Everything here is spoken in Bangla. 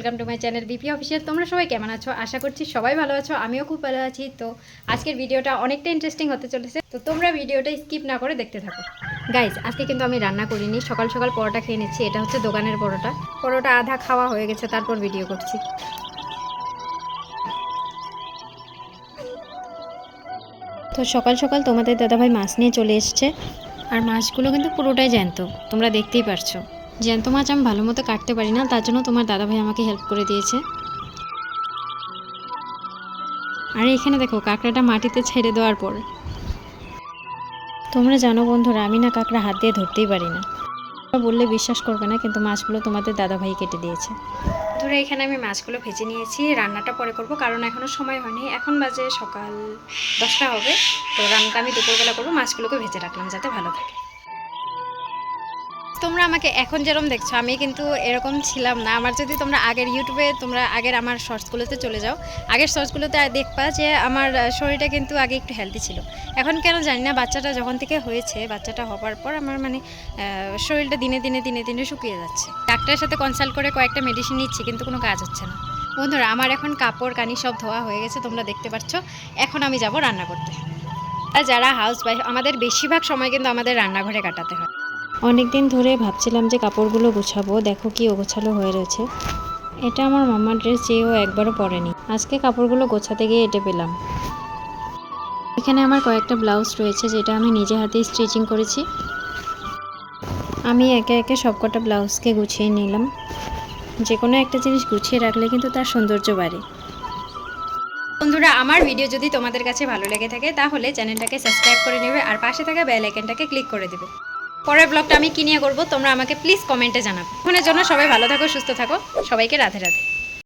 Welcome to my channel BP official. তোমরা সবাই কেমন আছো? আশা করছি সবাই ভালো আছো, আমিও খুব ভালো আছি। তো আজকের ভিডিওটা অনেকটা ইন্টারেস্টিং হতে চলেছে, তো তোমরা ভিডিওটা স্কিপ না করে দেখতে থাকো। গাইজ, আজকে কিন্তু আমি রান্না করিনি, সকাল সকাল পরোটা খেয়ে নিচ্ছি। এটা হচ্ছে দোকানের পরোটা আধা খাওয়া হয়ে গেছে, তারপর ভিডিও করছি। তো সকাল সকাল তোমাদের দাদাভাই মাছ নিয়ে চলে এসছে, আর মাছগুলো কিন্তু পুরোটাই জ্যান্ত, তোমরা দেখতেই পারছো। জ্যান্ত মাছ আমি ভালো মতো কাটতে পারি না, তার জন্য তোমার দাদাভাই আমাকে হেল্প করে দিয়েছে। আর এখানে দেখো কাঁকড়াটা মাটিতে ছেড়ে দেওয়ার পর, তোমরা জানো বন্ধুরা, আমি না কাঁকড়া হাত দিয়ে ধরতেই পারি না। বললে বিশ্বাস করবে না, কিন্তু মাছগুলো তোমাদের দাদাভাই কেটে দিয়েছে। ধরে এখানে আমি মাছগুলো ভেজে নিয়েছি, রান্নাটা পরে করব, কারণ এখনও সময় হয়নি। এখন বাজে সকাল 10টা হবে। তো রান্নাটা আমি দুপুরবেলা করবো, মাছগুলোকে ভেজে রাখলাম যাতে ভালো থাকে। তোমরা আমাকে এখন যেরকম দেখছো, আমি কিন্তু এরকম ছিলাম না। আমার যদি তোমরা আগের ইউটিউবে আগের আমার শর্টসগুলোতে চলে যাও, আগের শর্টসগুলোতে দেখবা যে আমার শরীরটা কিন্তু আগে একটু হেলদি ছিল। এখন কেন জানি না, বাচ্চাটা যখন থেকে হয়েছে, বাচ্চাটা হওয়ার পর আমার শরীরটা দিনে দিনে দিনে দিনে শুকিয়ে যাচ্ছে। ডাক্তারের সাথে কনসাল্ট করে কয়েকটা মেডিসিন নিচ্ছি, কিন্তু কোনো কাজ হচ্ছে না। বন্ধুরা, আমার এখন কাপড় কানি সব ধোয়া হয়ে গেছে, তোমরা দেখতে পাচ্ছ। এখন আমি যাব রান্না করতে। আর যারা হাউস ওয়াইফ, আমাদের বেশিরভাগ সময় কিন্তু আমাদের রান্নাঘরে কাটাতে হয়। অনেক দিন ধরে ভাবছিলাম যে কাপড়গুলো গোছাবো, দেখো কি অগোছালো হয়ে রয়েছে। এটা আমার মামার ড্রেস, যেও একবারও পরেনি। আজকে কাপড়গুলো গোছাতে গিয়ে এটা পেলাম। এখানে আমার কয়েকটা ব্লাউজ রয়েছে, যেটা আমি নিজে হাতে স্টিচিং করেছি। আমি একে একে সবকটা ব্লাউজকে গুছিয়ে নিলাম। যে কোনো একটা জিনিস গুছিয়ে রাখলে কিন্তু তার সৌন্দর্য বাড়ে। বন্ধুরা, আমার ভিডিও যদি তোমাদের কাছে ভালো লেগে থাকে, তাহলে চ্যানেলটাকে সাবস্ক্রাইব করে নেবে, আর পাশে থাকা বেল আইকনটাকে ক্লিক করে দেবে। পরের ব্লগটা আমি কি নিয়ে করবো, তোমরা আমাকে প্লিজ কমেন্টে জানাবে। এখনের জন্য সবাই ভালো থাকো, সুস্থ থাকো। সবাইকে রাধে রাধে।